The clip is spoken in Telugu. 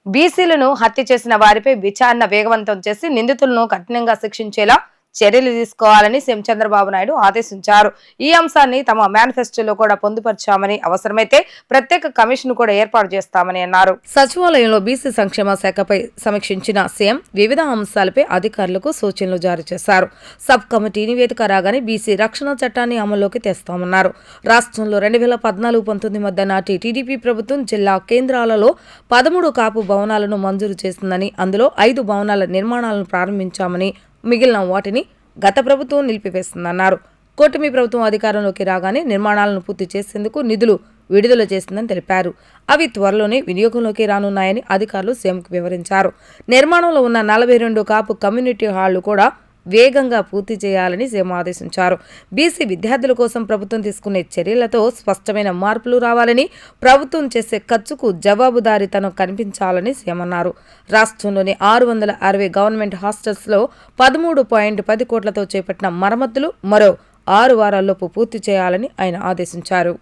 బీసీలను హత్య చేసిన వారిపై విచారణ వేగవంతం చేసి నిందితులను కఠినంగా శిక్షించేలా చర్యలు తీసుకోవాలని సీఎం చంద్రబాబు నాయుడు ఆదేశించారు. ఈ అంశాన్ని తమ మేనిఫెస్టోలో కూడా పొందుపరిచామని, అవసరమైతే ప్రత్యేక కమిషన్ కూడా ఏర్పాటు చేస్తామని అన్నారు. సచివాలయంలో బీసీ సంక్షేమ శాఖపై సమీక్షించిన సీఎం వివిధ అంశాలపై అధికారులకు సూచనలు జారీ చేశారు. సబ్ కమిటీ నివేదిక రాగానే బీసీ రక్షణ చట్టాన్ని అమల్లోకి తెస్తామన్నారు. రాష్ట్రంలో 2014-19 మధ్య నాటి టీడీపీ ప్రభుత్వం జిల్లా కేంద్రాలలో 13 కాపు భవనాలను మంజూరు చేసిందని, అందులో 5 భవనాల నిర్మాణాలను ప్రారంభించామని, మిగిలిన వాటిని గత ప్రభుత్వం నిలిపివేస్తుందన్నారు. కూటమి ప్రభుత్వం అధికారంలోకి రాగానే నిర్మాణాలను పూర్తి చేసేందుకు నిధులు విడుదల చేసిందని తెలిపారు. అవి త్వరలోనే వినియోగంలోకి రానున్నాయని అధికారులు సీఎంకు వివరించారు. నిర్మాణంలో ఉన్న 42 కాపు కమ్యూనిటీ హాళ్లు కూడా వేగంగా పూర్తి చేయాలని సీఎం ఆదేశించారు. బీసీ విద్యార్థుల కోసం ప్రభుత్వం తీసుకునే చర్యలతో స్పష్టమైన మార్పులు రావాలని, ప్రభుత్వం చేసే ఖర్చుకు జవాబుదారీతనం కనిపించాలని సీఎం అన్నారు. రాష్ట్రంలోని 660 గవర్నమెంట్ హాస్టల్స్లో 13.10 కోట్లతో చేపట్టిన మరమ్మతులు మరో 6 వారాల్లోపు పూర్తి చేయాలని ఆయన ఆదేశించారు.